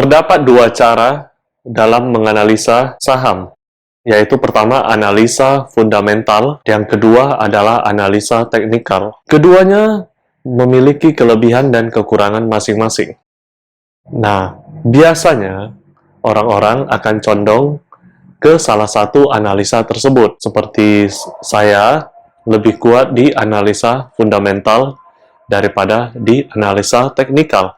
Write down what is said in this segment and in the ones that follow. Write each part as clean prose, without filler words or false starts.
Terdapat dua cara dalam menganalisa saham, yaitu pertama analisa fundamental, yang kedua adalah analisa teknikal. Keduanya memiliki kelebihan dan kekurangan masing-masing. Nah, biasanya orang-orang akan condong ke salah satu analisa tersebut. Seperti saya lebih kuat di analisa fundamental daripada di analisa teknikal.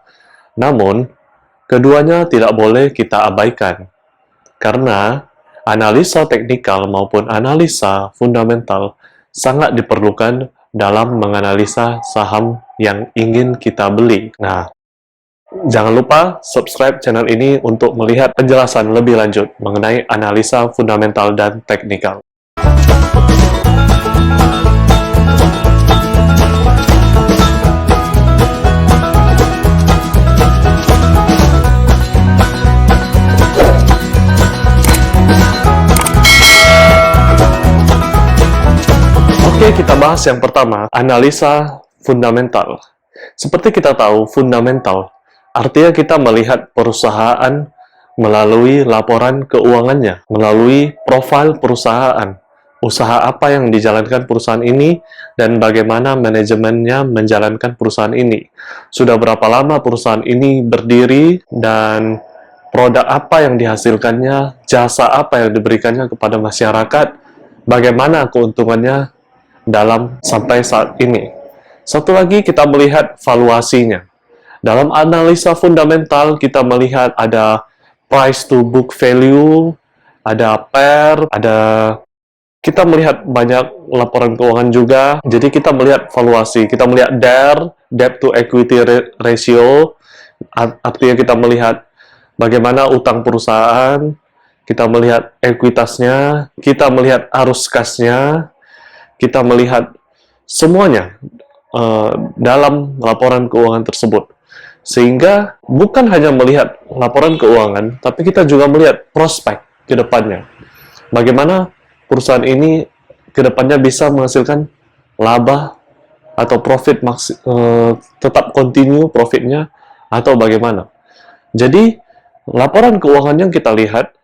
Namun, keduanya tidak boleh kita abaikan, karena analisa teknikal maupun analisa fundamental sangat diperlukan dalam menganalisa saham yang ingin kita beli. Nah, jangan lupa subscribe channel ini untuk melihat penjelasan lebih lanjut mengenai analisa fundamental dan teknikal. Oke, kita bahas yang pertama, analisa fundamental. Seperti kita tahu, fundamental artinya kita melihat perusahaan melalui laporan keuangannya, melalui profil perusahaan, usaha apa yang dijalankan perusahaan ini, dan bagaimana manajemennya menjalankan perusahaan ini. Sudah berapa lama perusahaan ini berdiri, dan produk apa yang dihasilkannya, jasa apa yang diberikannya kepada masyarakat, bagaimana keuntungannya dalam sampai saat ini. Satu lagi, kita melihat valuasinya. Dalam analisa fundamental, kita melihat ada price to book value, ada PER, kita melihat banyak laporan keuangan juga. Jadi kita melihat valuasi, kita melihat DER, debt to equity ratio, artinya kita melihat bagaimana utang perusahaan, kita melihat ekuitasnya, kita melihat arus kasnya, kita melihat semuanya dalam laporan keuangan tersebut. Sehingga bukan hanya melihat laporan keuangan, tapi kita juga melihat prospek ke depannya. Bagaimana perusahaan ini ke depannya bisa menghasilkan laba atau profit tetap continue profitnya, atau bagaimana. Jadi laporan keuangan yang kita lihat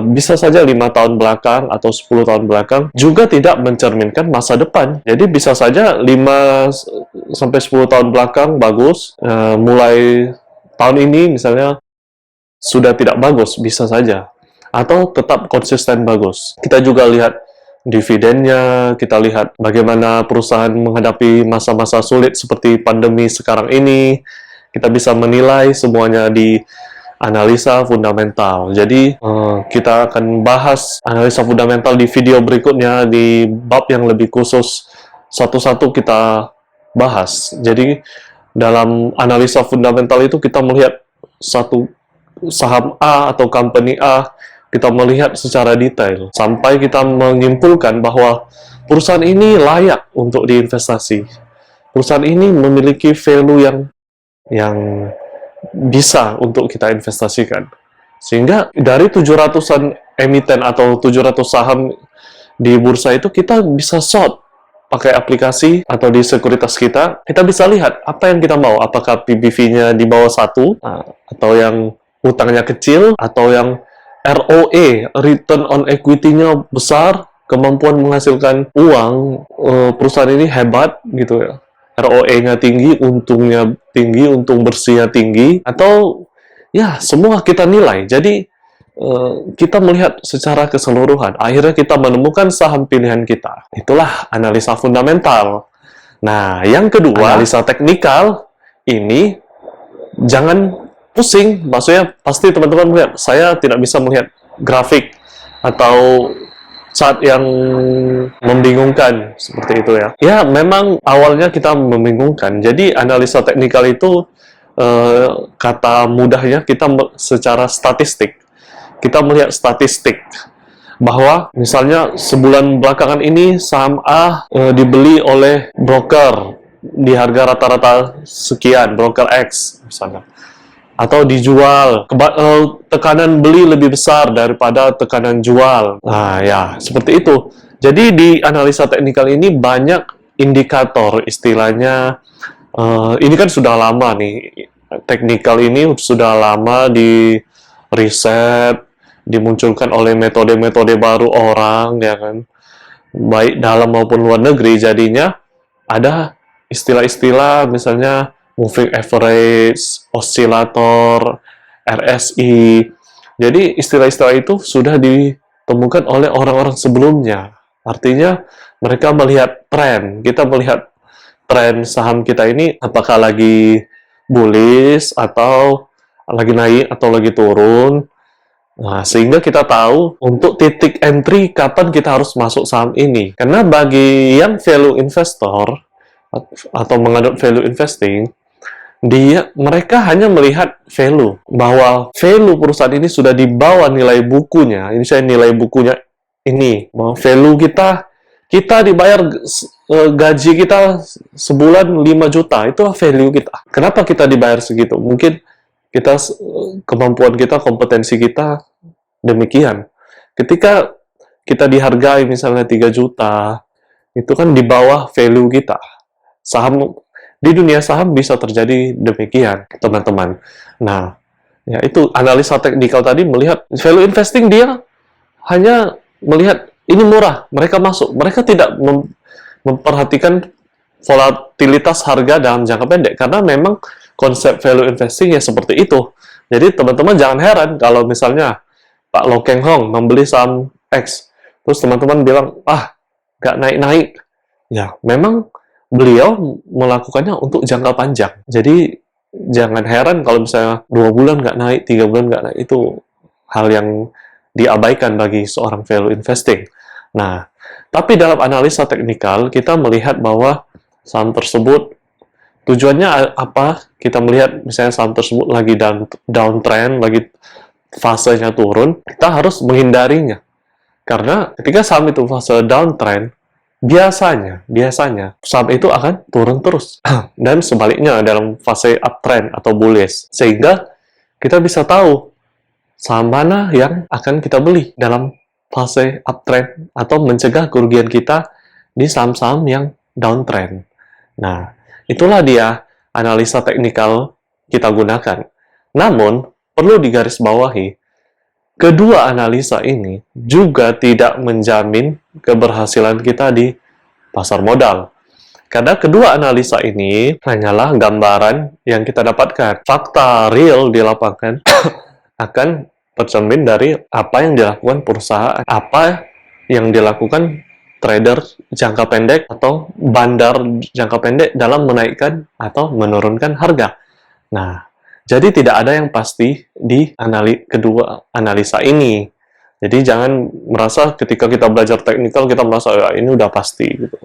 bisa saja 5 tahun belakang atau 10 tahun belakang juga tidak mencerminkan masa depan. Jadi bisa saja 5 sampai 10 tahun belakang bagus, mulai tahun ini misalnya sudah tidak bagus, bisa saja. Atau tetap konsisten bagus. Kita juga lihat dividennya, kita lihat bagaimana perusahaan menghadapi masa-masa sulit seperti pandemi sekarang ini. Kita bisa menilai semuanya di analisa fundamental. Jadi, kita akan bahas analisa fundamental di video berikutnya, di bab yang lebih khusus. Satu-satu kita bahas. Jadi, dalam analisa fundamental itu kita melihat satu saham A atau company A, kita melihat secara detail, sampai kita menyimpulkan bahwa perusahaan ini layak untuk diinvestasi. Perusahaan ini memiliki value yang bisa untuk kita investasikan. Sehingga dari 700-an emiten atau 700 saham di bursa itu, kita bisa sort pakai aplikasi atau di sekuritas kita bisa lihat apa yang kita mau, apakah PBV-nya di bawah 1, atau yang utangnya kecil, atau yang ROE, return on equity-nya besar, kemampuan menghasilkan uang, perusahaan ini hebat gitu ya. ROE-nya tinggi, untungnya tinggi, untung bersihnya tinggi, atau ya semua kita nilai. Jadi kita melihat secara keseluruhan. Akhirnya kita menemukan saham pilihan kita. Itulah analisa fundamental. Nah, yang kedua, analisa teknikal ini jangan pusing. Maksudnya pasti teman-teman melihat, saya tidak bisa melihat grafik atau saat yang membingungkan seperti itu ya. Ya, memang awalnya kita membingungkan. Jadi analisa teknikal itu kata mudahnya kita secara statistik. Kita melihat statistik bahwa misalnya sebulan belakangan ini saham A dibeli oleh broker di harga rata-rata sekian, broker X misalnya. Atau dijual, tekanan beli lebih besar daripada tekanan jual. Nah ya, seperti itu. Jadi di analisa teknikal ini banyak indikator, istilahnya ini kan sudah lama nih teknikal ini sudah lama di riset, dimunculkan oleh metode-metode baru orang, ya kan, baik dalam maupun luar negeri. Jadinya ada istilah-istilah misalnya moving average, oscillator, RSI. Jadi istilah-istilah itu sudah ditemukan oleh orang-orang sebelumnya. Artinya mereka melihat tren, kita melihat tren saham kita ini apakah lagi bullish atau lagi naik atau lagi turun. Nah, sehingga kita tahu untuk titik entry kapan kita harus masuk saham ini. Karena bagi yang value investor atau menganut value investing, mereka hanya melihat value, bahwa value perusahaan ini sudah di bawah nilai bukunya. Ini saya nilai bukunya ini, bahwa value kita dibayar gaji kita sebulan 5 juta, itulah value kita. Kenapa kita dibayar segitu? Mungkin kemampuan kita, kompetensi kita demikian. Ketika kita dihargai misalnya 3 juta, itu kan di bawah value kita. Di dunia saham bisa terjadi demikian, teman-teman. Nah, ya itu analisa teknikal tadi melihat value investing, dia hanya melihat ini murah, mereka masuk. Mereka tidak memperhatikan volatilitas harga dalam jangka pendek, karena memang konsep value investing ya seperti itu. Jadi teman-teman jangan heran kalau misalnya Pak Lo Keng Hong membeli saham X, terus teman-teman bilang, nggak naik-naik. Ya, memang beliau melakukannya untuk jangka panjang. Jadi jangan heran kalau misalnya 2 bulan nggak naik, 3 bulan nggak naik, itu hal yang diabaikan bagi seorang value investing. Nah, tapi dalam analisa teknikal, kita melihat bahwa saham tersebut, tujuannya apa? Kita melihat misalnya saham tersebut lagi downtrend, lagi fasenya turun, kita harus menghindarinya. Karena ketika saham itu fase downtrend, biasanya saham itu akan turun terus. Dan sebaliknya dalam fase uptrend atau bullish. Sehingga kita bisa tahu saham mana yang akan kita beli dalam fase uptrend atau mencegah kerugian kita di saham-saham yang downtrend. Nah, itulah dia analisa teknikal kita gunakan. Namun, perlu digarisbawahi, kedua analisa ini juga tidak menjamin keberhasilan kita di pasar modal. Karena kedua analisa ini hanyalah gambaran yang kita dapatkan. Fakta real di lapangan akan tercermin dari apa yang dilakukan perusahaan, apa yang dilakukan trader jangka pendek atau bandar jangka pendek dalam menaikkan atau menurunkan harga. Nah, jadi tidak ada yang pasti di kedua analisa ini. Jadi jangan merasa ketika kita belajar teknikal kita merasa ya, ini udah pasti gitu.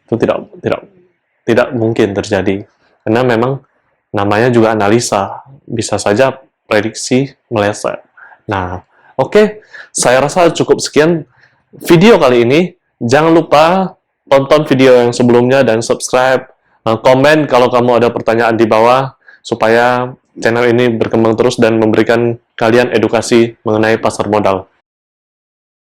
Itu tidak mungkin terjadi. Karena memang namanya juga analisa, bisa saja prediksi meleset. Nah, oke, saya rasa cukup sekian video kali ini. Jangan lupa tonton video yang sebelumnya dan subscribe, komen kalau kamu ada pertanyaan di bawah, supaya channel ini berkembang terus dan memberikan kalian edukasi mengenai pasar modal.